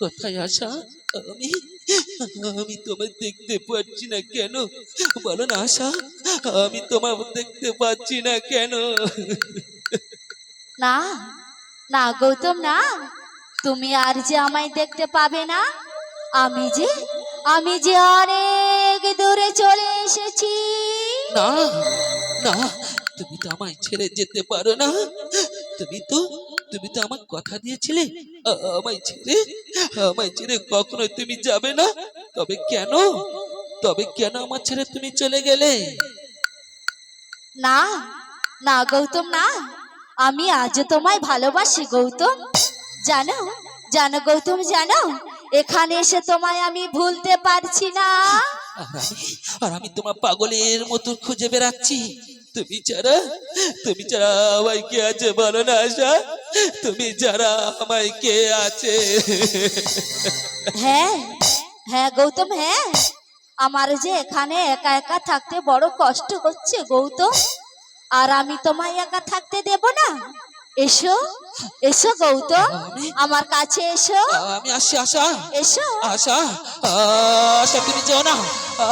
কোথায় আশা? আমি আমি তোমায় দেখতে পাচ্ছি না কেন? বলো না আশা, আমি তোমায় দেখতে পাচ্ছি না কেন? না না গৌতম না, তুমি আর যে আমায় দেখতে পাবে না। আমি যে আমি যে অনেক দূরে চলে এসেছি। না না, তুমি তো আমায় ছেড়ে যেতে পারো না। তুমি তো তুমি তো আমার কথা দিয়েছিলে, আমায় ছেড়ে আমায় ছেড়ে কখনো তুমি যাবে না। তবে কেন, তবে কেন আমার ছেড়ে তুমি চলে গেলে? না না গৌতম না, আমি আজও তোমায় ভালোবাসি গৌতম। জানো জানো গৌতম জানো, এখানে এসে তোমায় আমি ভুলতে পারছি না। আর আমি তোমার পাগলের মতো খুঁজে বেড়াচ্ছি। তুমি ছাড়া তুমি ছাড়া আমায় কে আছে বলো না আশা? তুমি ছাড়া আমায় কে আছে? হ্যাঁ হ্যাঁ গৌতম হ্যাঁ, আমার যে এখানে একা একা থাকতে বড় কষ্ট হচ্ছে গৌতম। আর আমি তোমায় একা থাকতে দেব না। এসো এসো গৌতম, আমি আমার কাছে এসো। আমি আসছি আশা। এসো আশা, আশা তুমি যেও না।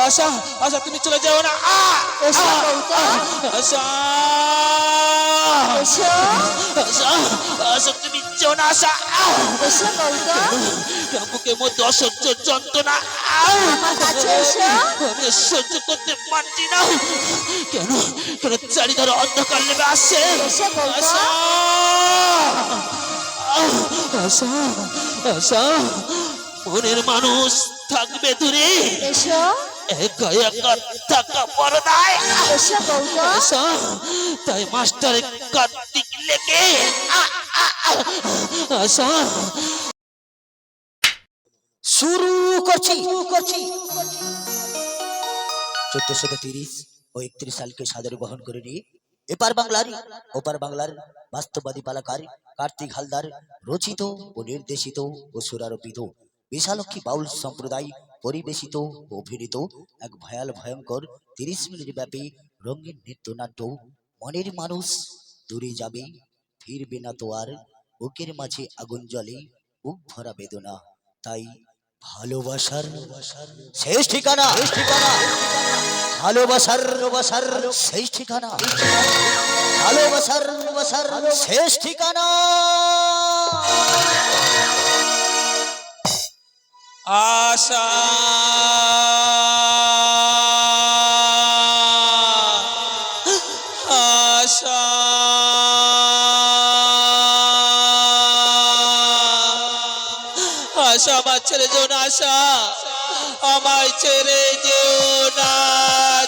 আশা, আশা তুমি চলে যাও না। এসো গৌতম, আশা, এসো আশা, আশা তুমি যেও না আশা। এসো গৌতম, বুকের মধ্যে অসহ্য যন্ত্রণা। আমার কাছে এসো। আমি আর সহ্য করতে পারছি না। কেন কেন চারিধারে অন্ধকার নেমে আসছে? এসো আশা, গৌতম, আশা, আশা, মনের মানুষ থাকবে দূরে, এসো একা একা থাকা বড় নাই। এসো গৌতম। আশা, তাই মাস্টারের কার্তিক লেগে আশা। শুরু করছি 1430 ও 31 সালকে সাদরে বহন করে নিয়ে এপার বাংলার ওপার বাংলার বাস্তববাদী পালাকার কার্তিক হালদার রচিত ও নির্দেশিত ও সুরারোপিত বিশালক্ষী বাউল সম্প্রদায় পরিবেশিত ও অভিনীত এক ভয়াল ভয়ঙ্কর 30 মিনিট ব্যাপী রঙিন নৃত্যনাট্য মনের মানুষ দূরে যাবে, ফিরবে না তো আর। বুকের মাঝে আগুন জ্বলে, বুক ভরা বেদনা, তাই ভালোবাসার শেষ ঠিকানা, ভালোবাসার শেষ ঠিকানা, ভালোবাসার শেষ ঠিকানা। আশা, আশা, আশা আমার ছেড়ে যেও না আশা, আমায় ছেড়ে যেও না,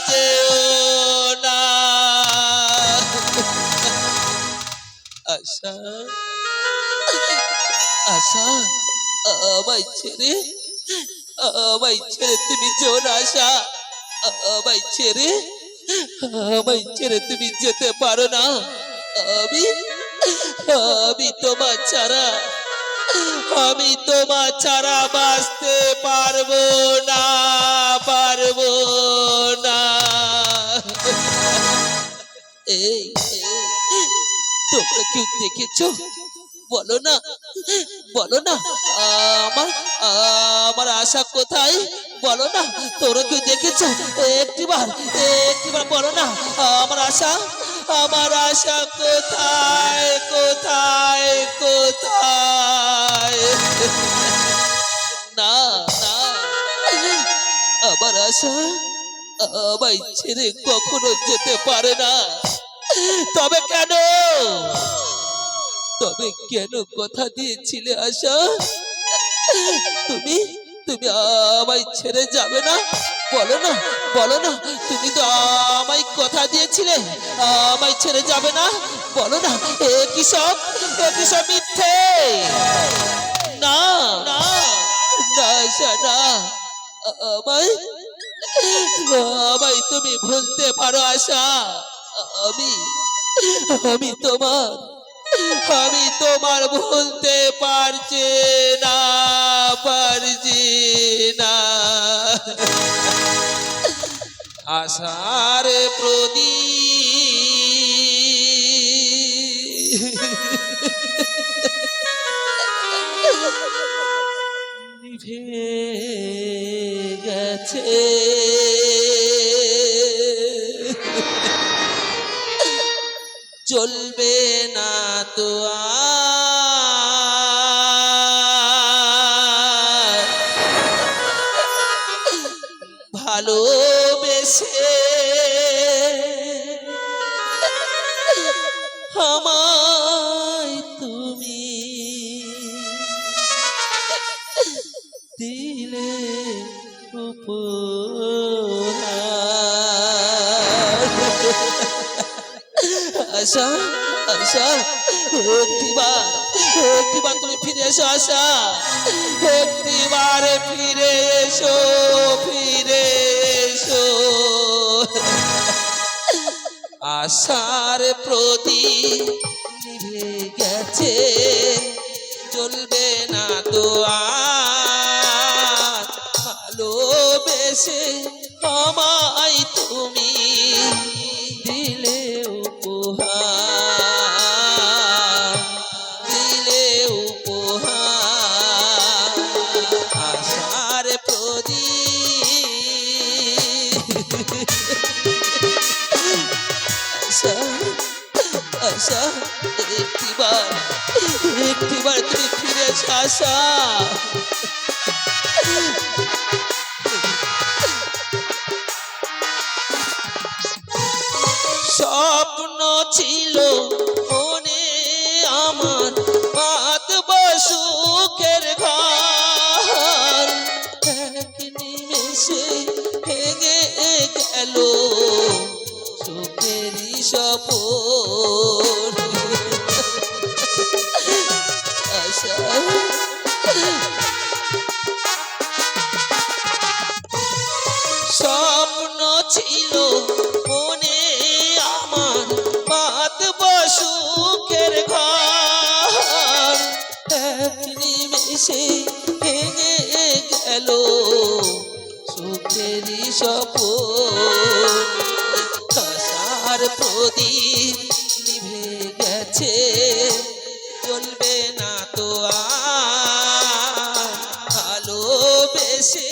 যেও না। আশা, আশা, আমায় ছেড়ে আমায় ছেড়ে তুমি যেও না আশা। আমায় ছেড়ে আমায় ছেড়ে তুমি যেতে পারো না। আমি আমি তোমার ছাড়া আমি তোমার ছাড়া বাঁচতে পারবো না, পারবো না। এই তোমরা কেউ দেখেছো? বলো না, বলো না, আমার আমার আশা কোথায়? বলো না, তোমরা কেউ দেখেছো? একটিবার একটিবার বলো না, আমার আশা, আমার আশা কোথায়, কোথায়, কোথায়? না না, আমার আশা আমায় ছেড়ে কখনো যেতে পারে না। তবে কেন, তবে কেন কথা দিয়েছিলে আশা? তুমি তুমি আমায় ছেড়ে যাবে না। বলো না, বলো না, তুমি তো আমায় কথা দিয়েছিলে আমায় ছেড়ে যাবে না। বলো না, এ কি সব মিথ্যে? না না না আশা না, আমায় আমায় তুমি ভুলতে পারো আশা। আমি আমি তোমার আমি তোমার ভুলতে পারছি না, পারছি না। আশার প্রদীপ নিভে গেছে চলবে না তো আর ভালোবেসে আমায় তুমি দিলে উপহার আশা আশা একটিবার তুমি ফিরে এসো আশা একটিবার ফিরে এসো আশার প্রদীপ নিভে গেছে চলবে না তো আর ভালোবেসে আমায় তুমি দিলে উপহার আশার প্রদীপ আশা আশা একটিবার তুমি ফিরে এসো আশা স্বপ্ন ছিল মনে আমার বাঁধব সুখের ঘর এক নিমেষে ভেঙে গেল সুখেরই সপন আশা স্বপ্ন ছিল মনে আমার বাঁধব সুখের ঘর এক নিমেষে ভেঙে গেল সুখেরই সপন আশার প্রদীপ নিভে গেছে চলবে না তো আর ভালোবেসে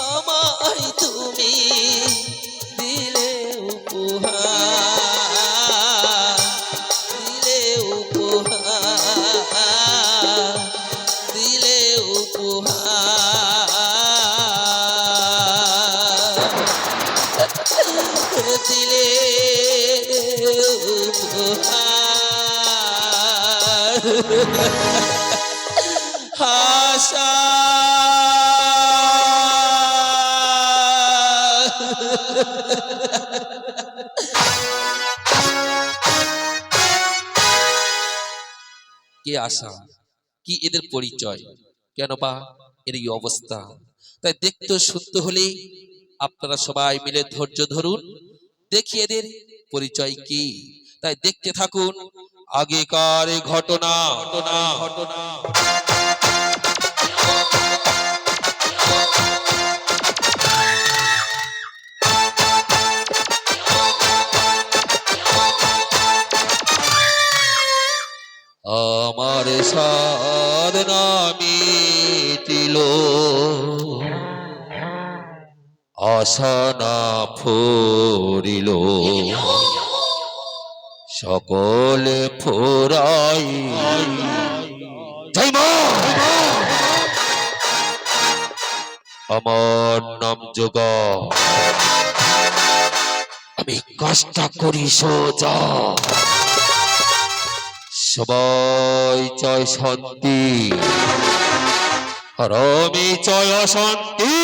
আমায় তুমি দিলে উপহার দিলে আশা কে আশা কি এদের পরিচয় কেন বা এর এই অবস্থা তাই দেখতে শুনতে হলে আপনারা সবাই মিলে ধৈর্য ধরুন দেখি এদের পরিচয় কি তাই দেখতে থাকুন আগেকার ঘটনা আমার সাধনা মিটিল আশা না ফরিল সকলে ফোরাই আমার নাম যোগা আমি কাজটা করি সোজা সবাই চায় শান্তি আর আমি চাই অশান্তি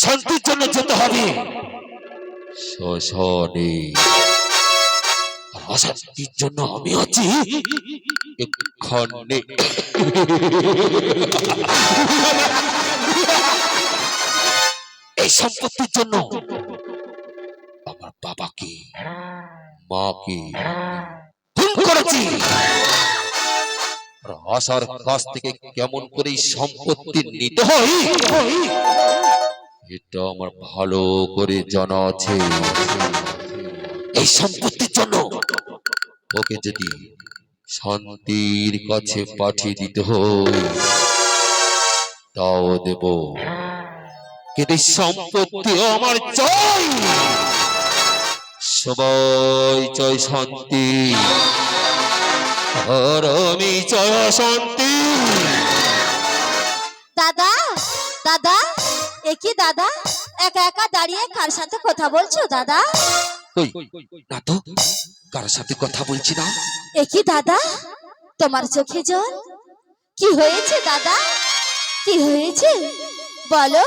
শান্তির জন্য যেতে হবে শ্মশানে অশান্তির জন্য আমি আছি এখানে এই সম্পত্তির জন্য আমার বাবাকে মাকে খুন করেছি আশার কাছ থেকে কেমন করে সম্পত্তি নিতে হয় এটা আমার ভালো করে জানা আছে এই সম্পত্তির জন্য ওকে যদি শান্তির কাছে পাঠিয়ে দিতে হয় তাও দেব, কিন্তু সম্পত্তি আমার চাই। সবাই চাই শান্তি, আর আমি চাই অশান্তি। দাদা, দাদা, কি দাদা একা একা দাঁড়িয়ে কার সাথে কথা বলছো দাদা? কই না তো, কার সাথে কথা বলছি না। কি দাদা তোমার চোখে জল, কি হয়েছে দাদা, কি হয়েছে? বলো,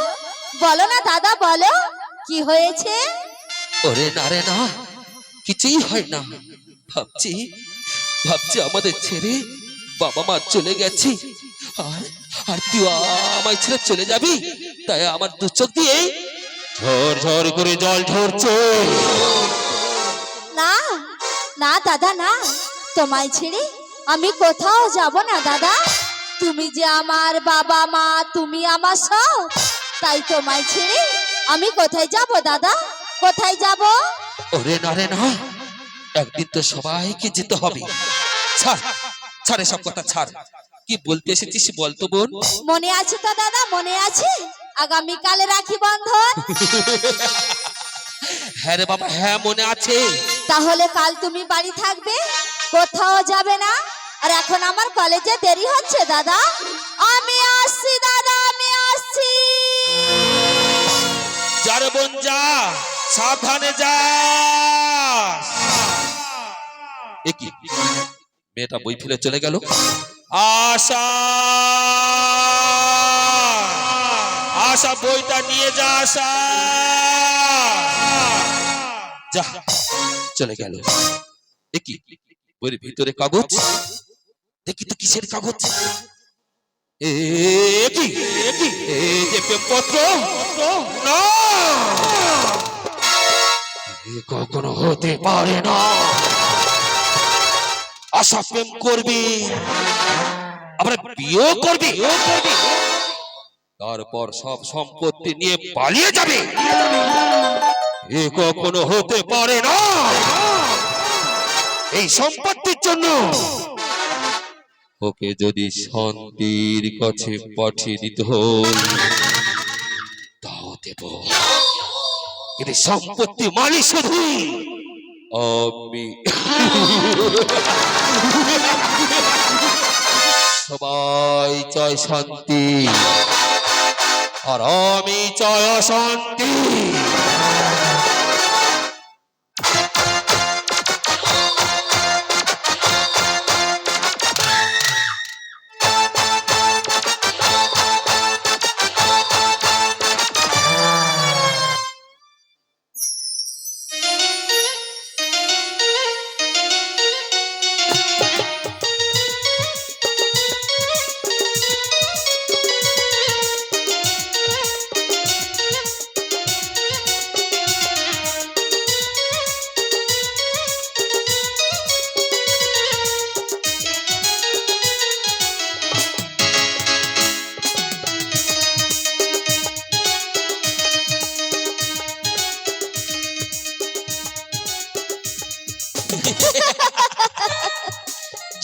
বলো না দাদা, বলো কি হয়েছে? ওরে না রে না, কিছুই হয় না। ভাবছি ভাবছি আমাদের ছেড়ে বাবা মা চলে গেছে, আর আর তুই আমায় ছেড়ে চলে যাবি, তাই আমার দু চোখ দিয়ে ঝর ঝর করে জল ঝরছে। না না দাদা, না, তোমায় ছেড়ে আমি কোথাও যাব না দাদা। তুমি যে আমার বাবা মা, তুমি আমার সব, তাই তোমায় ছেড়ে আমি কোথায় যাব দাদা, কোথায় যাব? ওরে না রে না, একদিন তো সবাইকে যেতে হবে। ছাড় ছাড় এসব কথা ছাড়, কি বলতে এসেছিস বলতো বোন? মনে আছে তো দাদা, মনে আছে আগামীকাল রাখি বন্ধন? হ্যাঁ রে বাবা, হ্যাঁ মনে আছে। তাহলে কাল তুমি বাড়ি থাকবে, কোথাও যাবে না। আর এখন আমার কলেজে দেরি হচ্ছে দাদা, আমি আসছি দাদা, আমি আসছি। যা রে বোন যা, সাবধানে যা। কি মেয়েটা বই ফেলে চলে গেল। আশা, আশা বইটা নিয়ে যা, আশা যা, চলে গেল। কি বইয়ের ভিতরে কাগজ, দেখি তো কিসের কাগজ? কি এই যে প্রেমপত্র? না, কখনো হতে পারে না। আশা প্রেম করবি, আবার বিয়ে করবি, তারপর সব সম্পত্তি নিয়ে পালিয়ে যাবে, এ কখনো হতে পারে না। এই সম্পত্তির জন্য ওকে যদি শান্তির কাছে পাঠিয়ে দিতে হয় তাও দেব, কিন্তু সম্পত্তি মানে শুধু আমি। সবাই চায় শান্তি, আর আমি চাই অশান্তি।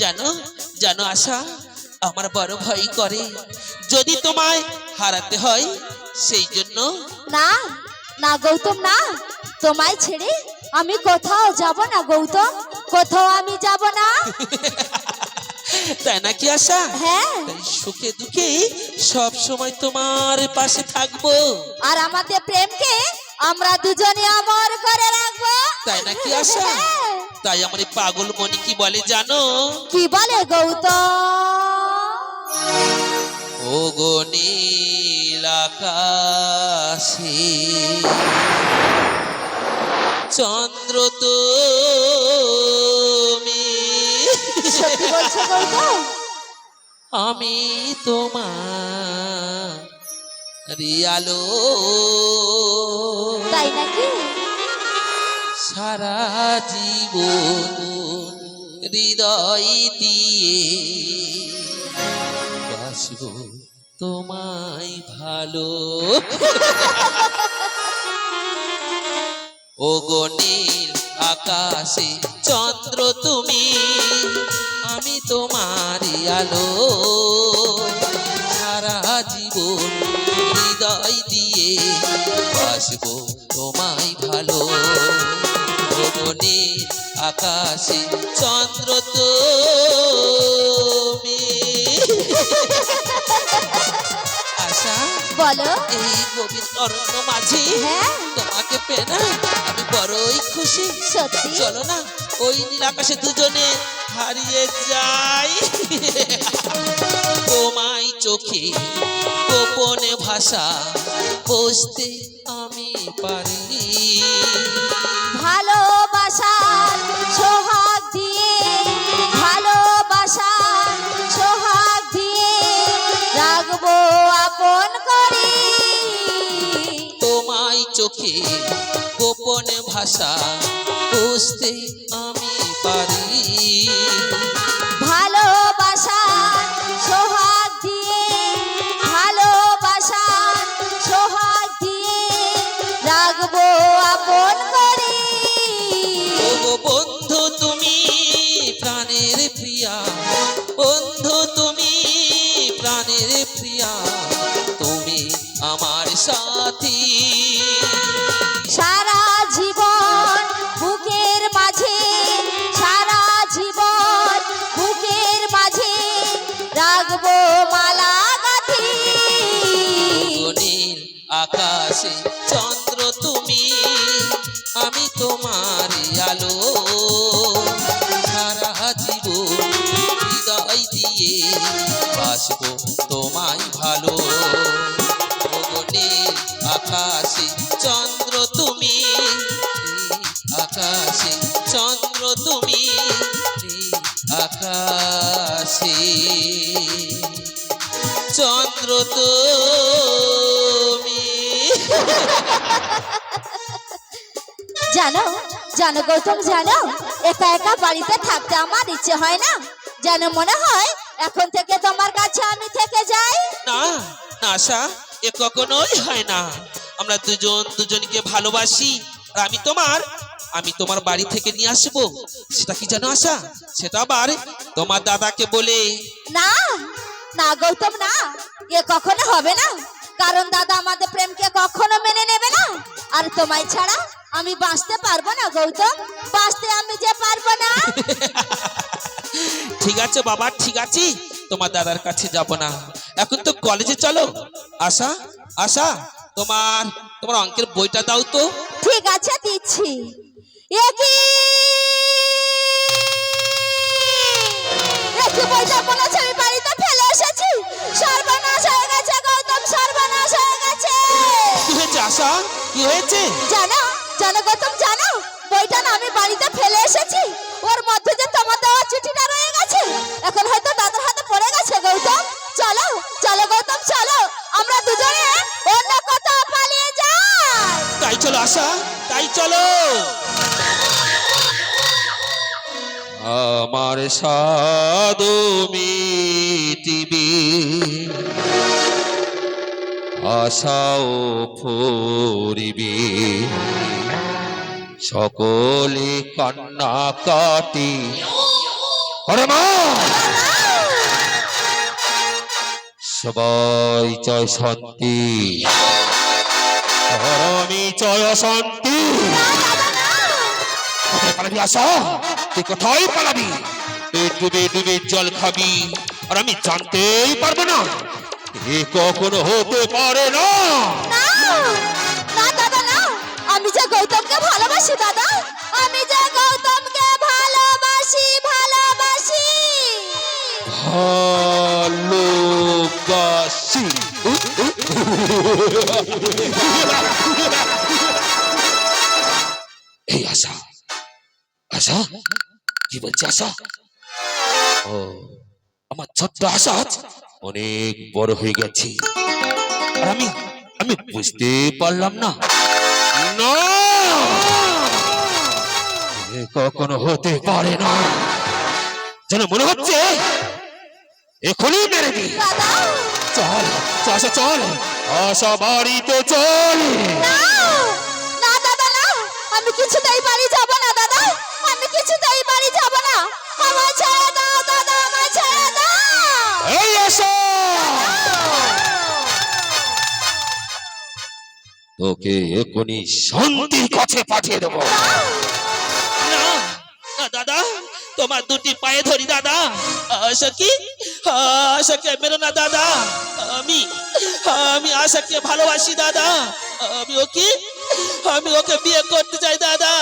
জানো জানো আশা, আমার বড় ভয় করে যদি তোমায় হারাতে হয়, সেই জন্য। না না গৌতম, না, তোমায় ছেড়ে আমি কোথাও যাব না গৌতম, কোথাও আমি যাব না। তাই নাকি আশা? হ্যাঁ, তাই সুখে দুঃখে সব সময় তোমার পাশে থাকবো, আর আমাদের প্রেমকে আমরা দুজনে অমর করে রাখবো। তাই নাকি আশা? হ্যাঁ। তাই আমার এই পাগল মনি কি বলে জানো? কি বলে গৌতম? ও গো নীল আকাশে চন্দ্র তুমি, সত্যি বলছো গৌতম? আমি তোমার আলো, তাই নাকি? সারা জীবন হৃদয় দিয়ে বাসবো তোমায় ভালো। ও গো নীল আকাশে চন্দ্র তুমি, আমি তোমারই আলো, সারা জীবন বাসবো তোমায় ভালো গগনে আকাশে চন্দ্র তুমি আশা বলো। এই গভীর অরণ্য মাঝে হ্যাঁ তোমাকে পেয়ে না আমি বড়ই খুশি। সত্যি চলো না ওই নীল আকাশে দুজনে হারিয়ে যাই তোমায় চোখে গোপনে ভাষা বুঝতে আমি পারি ভালোবাসার সোহাগ দিয়ে, ভালোবাসার সোহাগ দিয়ে রাখবো আপন করে। তোমায় চোখে গোপনে ভাষা বুঝতে আমি পারি ভালোবাসার সোহাগ দিয়ে, ভালোবাসার সোহাগ দিয়ে রাখবো আপন করে। ওগো বন্ধু তুমি প্রাণের প্রিয়া বন্ধু তুমি প্রাণের প্রিয়া তুমি আমার সাথী সারা জীবন বুকের মাঝে, সারা জীবন বুকের মাঝে রাখবো মালা গাঁথি। নীল আকাশে চন্দ্র তুমি আমি তোমার আলো সারা জীবন হৃদয় দিয়ে বাসবো তোমায় ভালো ওগো নীল আকাশে চন্দ্র তুমি আকাশে চন্দ্র তুমি আকাশে চন্দ্র তুমি জানো জানো গৌতম, জানো একা একা বাড়িতে থাকতে আমার ইচ্ছে হয় না। যেন মনে হয় এখন থেকে তোমার কাছে আমি থেকে যাই। না না আশা এ কখনোই হয় না আমরা দুজন দুজনকে ভালোবাসি আর আমি তোমার বাড়ি থেকে নিয়ে আসবো সেটা কি জানো আশা সেটা আবার তোমার দাদাকে বলে না না গৌতম, না এ কখনো হবে না। কারণ দাদা আমাদের প্রেমকে কখনো মেনে নেবে না। আর তোমায় ছাড়া আমি বাঁচতে পারবো না গৌতম, বাঁচতে আমি যে পারবো না। ঠিক আছে বাবা ঠিক আছে তোমার দাদার কাছে যাব না এখন তো কলেজে চলো আশা আশা তোমার তোমার অঙ্কের বইটা দাও তো ঠিক আছে দিচ্ছি। একই একই বইটা বলেছে আমি বাড়িতে ফেলে এসেছি। সর্বনাশ হয়ে গেছে গৌতম, সর্বনাশ হয়ে গেছে। কি হয়েছে আশা কি হয়েছে জানো জানো গৌতম, জানো বইটা না আমি বাড়িতে ফেলে এসেছি। ওর মধ্যে যে তোমার দেওয়া চিঠিটা রয়ে গেছে, এখন হয়তো দাদার হাতে পড়ে গেছে গৌতম। চলো চলো গৌতম, চলো আমরা দুজনে অন্য কোথাও পালিয়ে যাই। তাই চলো আশা তাই চলো আমার সাধু মিটিবে আশাও ফুরিবে সকলে কান্না কাটি ওরে মা সবাই চায় শান্তি আর আমি চাই অশান্তি কোথায় পালাবি আশা তুই কোথায় পালাবি তুই ডুবে ডুবে জল খাবি আর আমি জানতেই পারবো না এ কখনো হতে পারে না না না দাদা না, আমি যে গৌতমকে ভালোবাসি দাদা, আমি যে গৌতমকে ভালোবাসি ভালোবাসি। ভালোবাসি এই আশা আশা কি বলছে আশা ও আমার ছোট্ট আশা অনেক বড় হয়ে গেছে আর আমি আমি বুঝতে পারলাম না না এ কখনো হতে পারে না যেন মনে হচ্ছে এখনই মেরে দি দাদা চল আশা চল আশা বাড়িতে চল না না দাদা না, আমি কিছুতেই বাড়ি যাব না দাদা, আমি কিছুতেই বাড়ি যাব না। আমায় ছেড়ে দাও দাদা, আমায় ছেড়ে দাও। এই আশা তোকে এখনই শান্তির কাছে পাঠিয়ে দেবো। না না দাদা, তোমার দুটি পায়ে ধরি দাদা। আশাকে আশাকে মেরো না দাদা। আমি আমি আশাকে ভালোবাসি দাদা। আমি ওকে বিয়ে করতে চাই দাদা।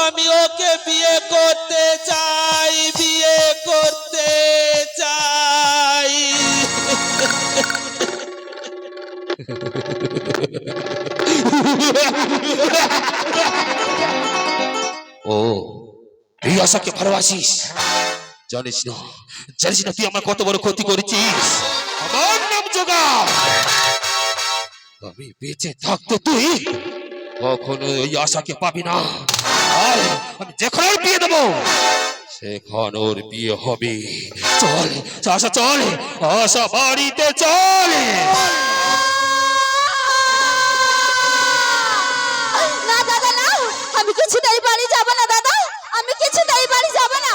আমি ওকে বিয়ে করতে চাই, বিয়ে করতে চাই। ও, তুই আশাকে ভালোবাসিস? জানিস না তুই আমার কত বড় ক্ষতি করেছিস? আমার নাম জগা। আমি বেঁচে থাকতে তুই কখনো ওই আশাকে পাবি না। আর আমি যেখানে ওর বিয়ে দেবো সেখান ওর বিয়ে হবে। চল আশা, চল আশা বাড়িতে চল। না দাদা না, আমি কিছুতেই বাড়ি যাব না দাদা, আমি কিছুতেই বাড়ি যাব না।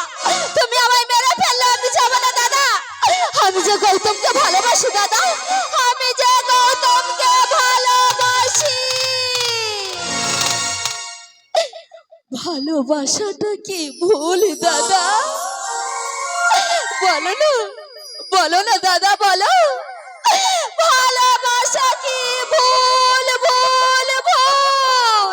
তুমি আমায় মেরে ফেললে আমি যাব না দাদা। আমি যে গৌতমকে ভালোবাসি দাদা, আমি যে গৌতমকে ভালোবাসি। ভালোবাসাটা কি ভুল দাদা? বলো না, বলো না দাদা, বলো। ভালোবাসা কি ভুল, ভুল, ভুল?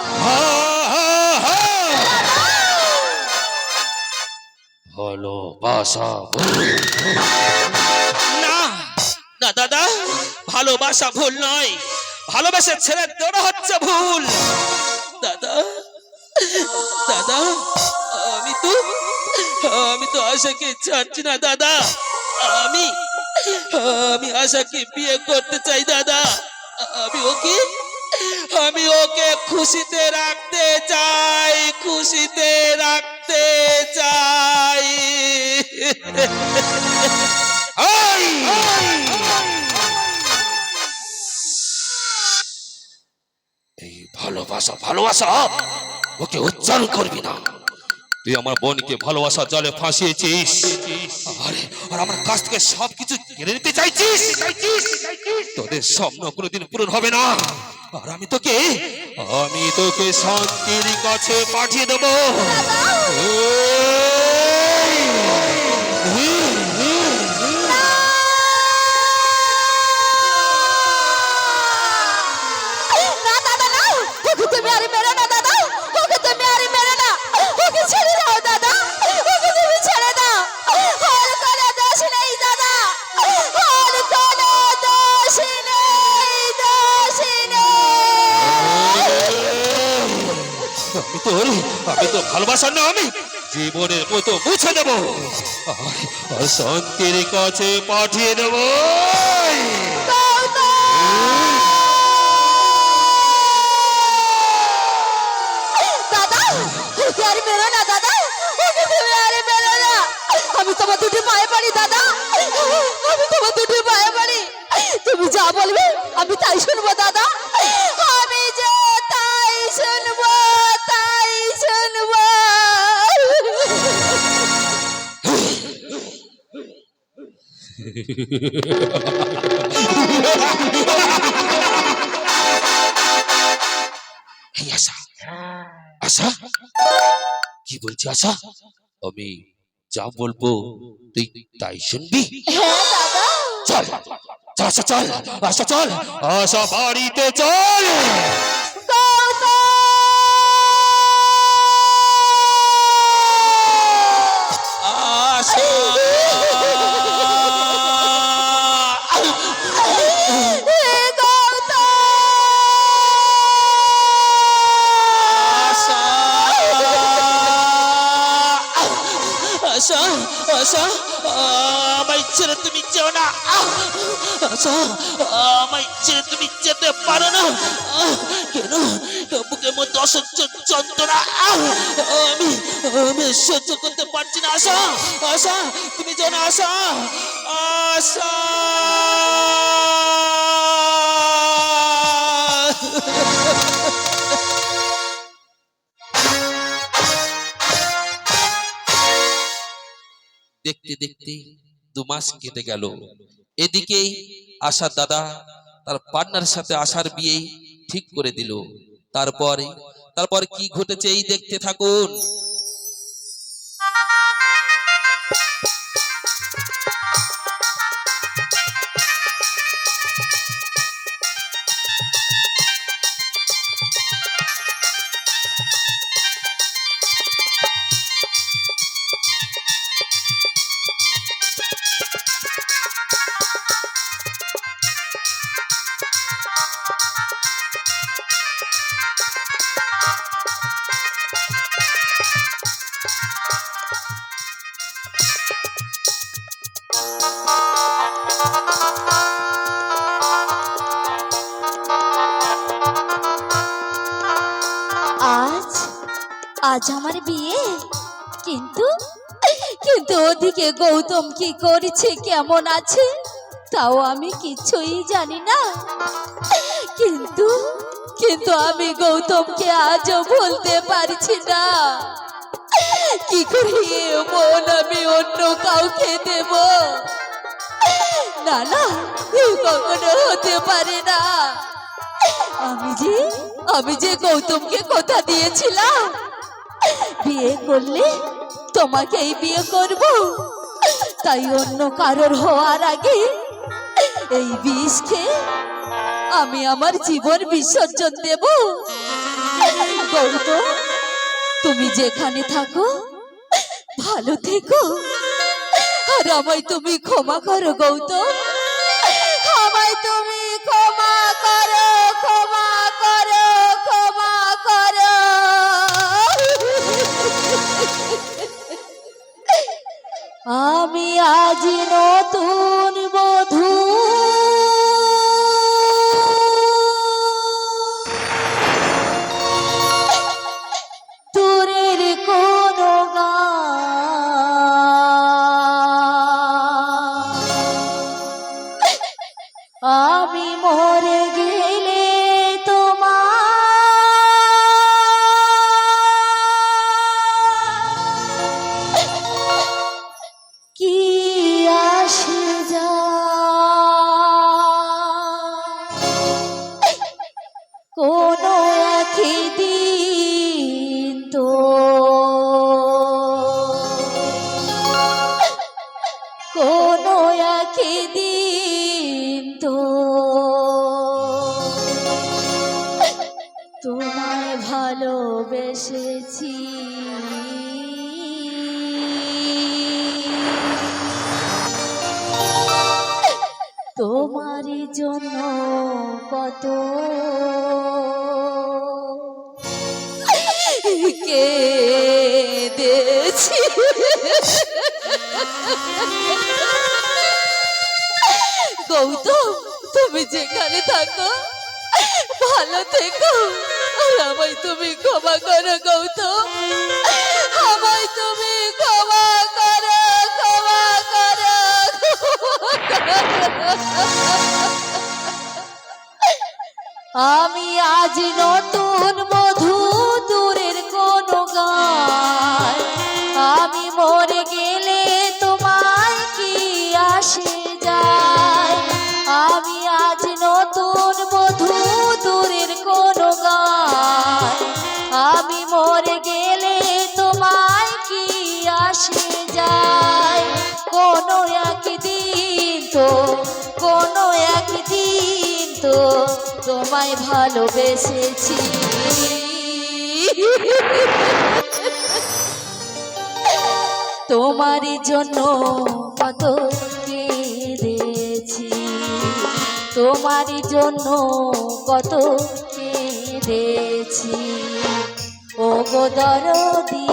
ভালোবাসা না না দাদা, ভালোবাসা ভুল নয়, ভালোবাসা ছেড়ে দেওয়া হচ্ছে ভুল। দাদা দাদা, আমি তো আশাকে ছাড়ছি না দাদা। আমি আমি আশাকে বিয়ে করতে চাই দাদা। আমি ওকে খুশিতে রাখতে চাই, খুশিতে রাখতে চাই। এই ভালোবাসা ভালোবাসা ওকে উচ্চারণ করবি না। তুই আমার বোনকে ভালোবাসা জালে ফাঁসিয়েছিস, আর আমার কাছ থেকে সবকিছু কেড়ে নিতে চাইছিস। তোদের স্বপ্ন কোনোদিন পূরণ হবে না। আর আমি তোকে শান্তির কাছে পাঠিয়ে দেবো। না দাদা না, ওকে তুমি আর মেরো না দাদা, ওকে তুমি আর মেরো না, ওকে ছেড়ে দাও দাদা, ওকে তুমি ছেড়ে দাও। ওর কোনো দোষ নেই দাদা, ওর কোনো দোষ নেই, দোষ নেই। আমি তো ভালোবাসার না, আমি জীবনের মতো মুছে দেবো আর শান্তির কাছে পাঠিয়ে দেবো। দাদা ওকে আর মেরো না দাদা, ওকে তুমি আর মেরো না। আমি তোমার দুটি পায়ে পড়ি দাদা, আমি তোমার দুটি পায়ে পড়ি। তুমি যা বলবে আমি তাই শুনবো দাদা, আমি যে তাই শুনবো, তাই শুনবো। এই আশা, আশা কি বলছি আশা? আমি যা বলবো তুই তাই শুনবি? হ্যাঁ দাদা। চল আশা, চল আশা, চল আশা বাড়িতে চল। আশা আশা আশা, আমায় ছেড়ে তুমি যেও না। আশা, আমায় ছেড়ে তুমি যেতে পারো না। কেন বুকের মধ্যে অসহ্য যন্ত্রণা, আমি আমি সহ্য করতে পারছি না। আশা আশা, তুমি যেও না। আশা আশা, দেখতে দেখতে 2 মাস কেটে গেল। এদিকে আশার দাদা তার পার্টনার সাথে আশার বিয়ে ঠিক করে দিল। তারপরে তারপর কি ঘটেছে এই দেখতে থাকুন। আজ আজ আমার বিয়ে, কিন্তু কিন্তু ওদিকে গৌতম কি করেছে, কেমন আছে, তাও আমি কিছুই জানি না। কিন্তু কিন্তু আমি গৌতমকে আজও বলতে পারছি না। কি করে এ মন আমি অন্য কাউকে দেব? না না, এ কখনো হতে পারে না। আমি যে গৌতমকে কথা দিয়েছিলাম, বিয়ে করলে তোমাকেই বিয়ে করব, তাই অন্য কারোর হওয়ার আগে এই বিষ খেয়ে আমি আমার জীবন বিসর্জন দেব। গৌতম, তুমি যেখানে থাকো ভালো থেকো, আর আমায় তুমি ক্ষমা করো গৌতম, আমায় তুমি ক্ষমা করো, ক্ষমা করো, ক্ষমা করো। আমি আজ নতুন বধূ, দূরের কোন আমি মরে গেলে তোমার কি আসে যায়? কোনো একদিন তো কোনো একদিন তো তোমায় ভালোবেসেছি। তোমারই জন্য কত কেঁদেছি। গৌতম, তুমি যেখানে থাকো ভালো থেকো, আর আমায় তুমি ক্ষমা করো গৌতম, আমায় তুমি ক্ষমা করো, ক্ষমা করো। আমি আজ নতুন বধূ, দূরের কোন গায়, আমি মরে গেলে তোমায় কি আসে যায়? আমি আজ নতুন বধূ, দূরের কোন গায়, আমি মরে গেলে তোমায় কি আসে যায়? কোনো একদিন তো, কোনো একদিন তো তোমায় ভালোবেসেছি। তোমারই জন্য কত কেঁদেছি, তোমারই জন্য কত কেঁদেছি। ও গো দরদি,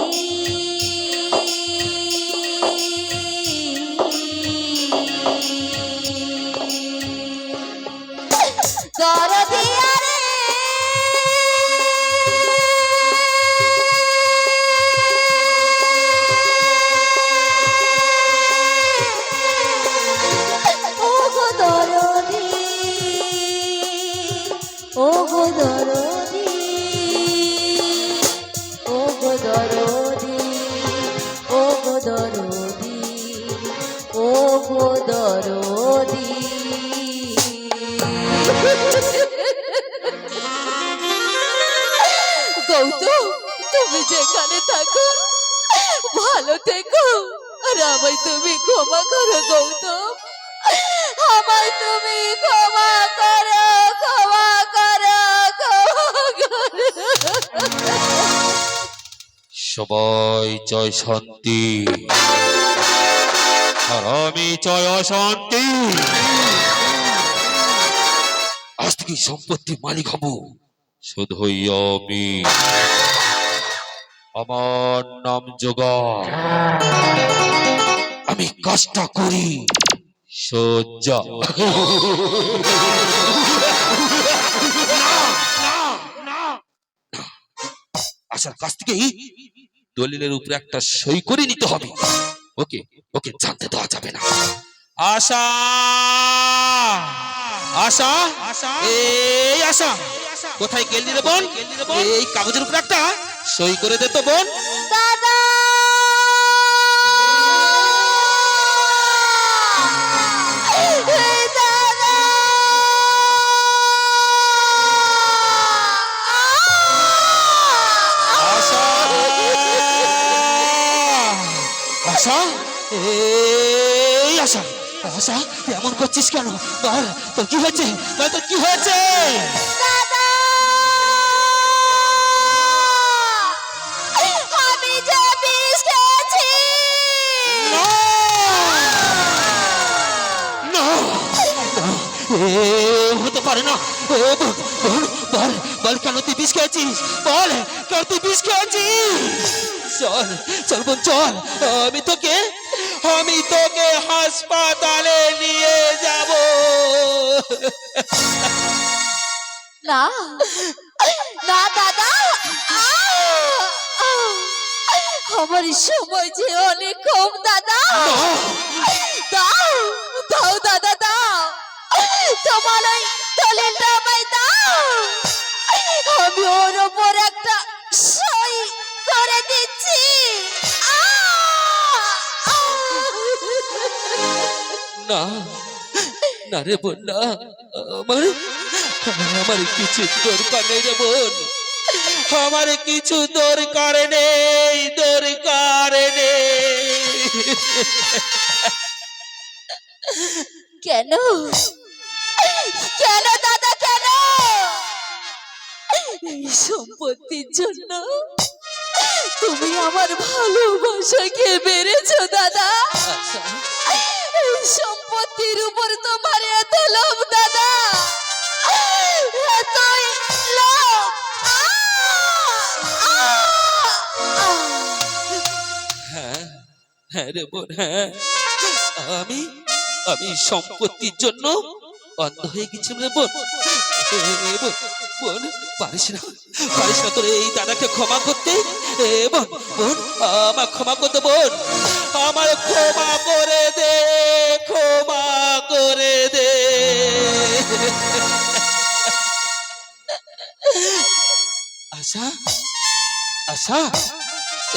দরদি আরে, ও গো দরদি, ও গো দরদি, ও গো দরদি, ও গো দরদি, ও গো দরদি। যেখানে থাকো ভালো থেকো, আর আমায় তুমি ক্ষমা করো গৌতম, আমায় তুমি ক্ষমা করো, ক্ষমা করো, ক্ষমা করো। সবাই চায় শান্তি, আর আমি চাই অশান্তি। আজ থেকে সম্পত্তি মালিক হব শুধুই আমি। আমার নাম যোগা, আমি কাজটা করি সোজা। আসার কাছ থেকেই দলিলের উপরে একটা সই করে নিতে হবে। ওকে ওকে জানতে দেওয়া যাবে না। আশা, আশা, এই আশা, কোথায় গেলি রে বোন? এই কাগজের উপরে একটা সই করে দে তো বোন। দাদা, এই দাদা, আশা, আশা, এই আশা, আশা এমন করছিস কেন? বল তোর কি হয়েছে? বল তোর কি হয়েছে? দাদা, আমি যে বিষ খেয়েছি। না, হতে পারে না। বল বল বল, কেন তুই বিষ খেয়েছিস? বল কেন তুই বিষ খেয়েছিস? চল চল বোন চল, আমি তোকে হাসপাতালে নিয়ে যাব। না না দাদা, আমার সময় যে অনেক কম দাদা। দাও দাও দাদা, দাও তোমার ওই দলিলটা আমায় দাও, আমি ওর ওপর একটা সই করে দিচ্ছি। না না রে বোন, না, আমার আমার কিছু দরকার নেই রে বোন, আমার কিছু দরকার নেই, দরকার নেই। কেন কেন দাদা, কেন? এই সম্পত্তির জন্য তুমি আমার ভালোবাসাকে বেড়েছো দাদা। আচ্ছা, এই সম্পত্তির উপর তোমার এত লোভ দাদা, এতই লোভ। হ্যাঁ হ্যাঁ রে বোন, হ্যাঁ, আমি আমি সম্পত্তির জন্য অন্ধ হয়ে গেছিলাম রে বোন। বোন বোন, পারিস না তোর এই দাদাকে ক্ষমা করতে? বোন বোন, আমার ক্ষমা করতে বোন, আমার ক্ষমা করে দে, ক্ষমা করে দে। আশা, আশা,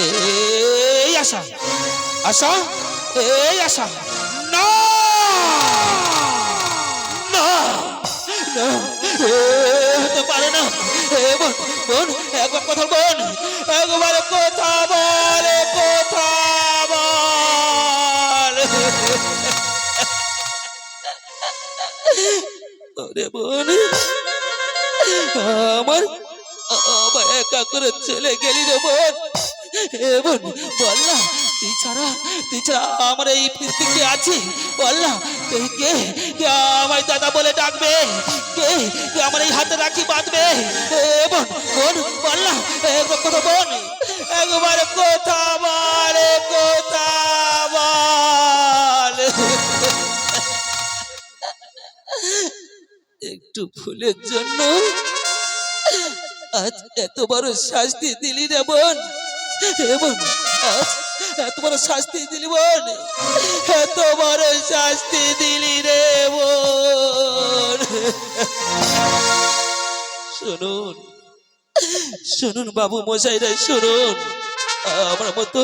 এই আশা, আশা, এই আশা, না না না, হতে পারে না। বোন বোন, একবার কথা বোন, একবার কথা বল, কথা বল। ওরে বোন, আমার আমার একা করে চলে গেলি রে বোন। বোন বল না, তুই ছাড়া আমার এই পৃথিবীতে কে আছে? বল না, তুই কে কে আমায় দাদা বলে ডাকবে? কে কে আমার এই হাতে রাখি বাঁধবে? বোন বোন, বল না একবার কথা বোন, একবার কথা বল, কথা বল। একটু ভুলের জন্য আজ এত বড় শাস্তি দিলি রে বোন। বোন, আজ এত বড় শাস্তি দিলি বোন, এত বড় শাস্তি দিলি রে বোন। শুনুন শুনুন বাবু মশাইরা, শুনুন, আমার মতো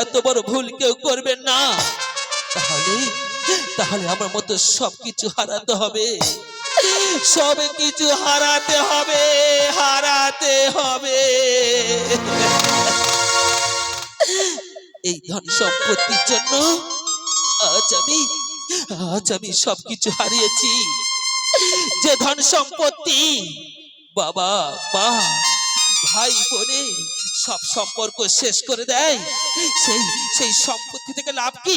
এত বড় ভুল কেউ করবেন না, তাহলে আমার মতো সবকিছু হারাতে হবে। সব কিছু হারাতে হবে, হারাতে হবে। এই ধন সম্পত্তির জন্য আজ আমি সবকিছু হারিয়েছি। যে ধন সম্পত্তি বাবা মা ভাই বোনে সব সম্পর্ক শেষ করে দেয়, সেই সেই সম্পত্তি থেকে লাভ কি?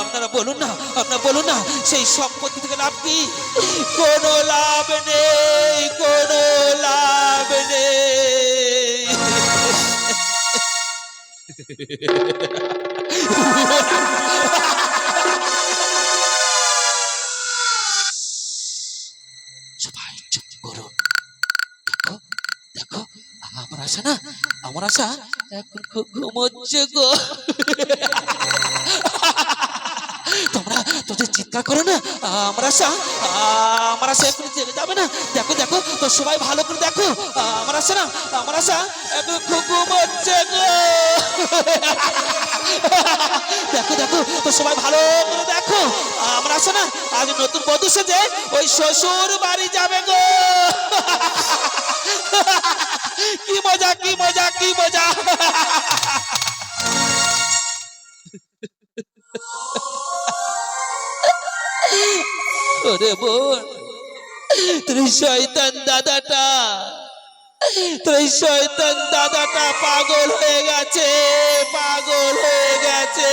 আপনারা বলুন না, আপনারা বলুন না, সেই সম্পত্তি থেকে লাভ কি? কোনো লাভ নেই, কোনো লাভ নেই। সবাই চুপ করুন। দেখো দেখো, আমার আশা না, আমার আশা এখন খুব ঘুমোচ্ছে গো। তোমরা তোদের চিৎকার করো না, আমার আশা এখন জেগে যাবে না। দেখো দেখো, তো সবাই ভালো করে দেখো, আমার আশা না, আমার আশা এখন খুব ঘুমোচ্ছে গো। দেখো দেখো, তো সবাই ভালো করে দেখো, আমার আশা না আজ নতুন বধূ সেজে ওই শ্বশুর বাড়ি যাবে গো। কি মজা, কি মজা, কি মজা। ওরে বোন, তোর শয়তান দাদাটা, তোর শয়তান দাদাটা পাগল হয়ে গেছে, পাগল হয়ে গেছে।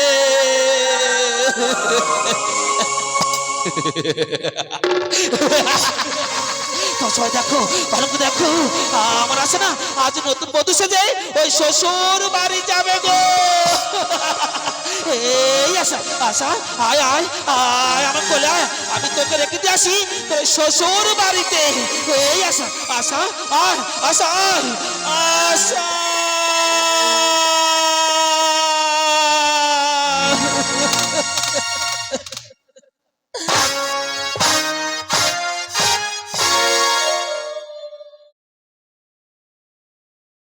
তো সবাই দেখো, ভালো করে দেখো, আমার আছে না আজ নতুন বধূ সেজে ওই শ্বশুর বাড়ি যাবে গো। এই আশা, আশা আয় আয় আয় আমার কোলে আয়, আমি তোকে রেখে দিয়ে আসি তোর শ্বশুর বাড়িতে। এই আশা, আশা আয়, আশা আয়, আশা।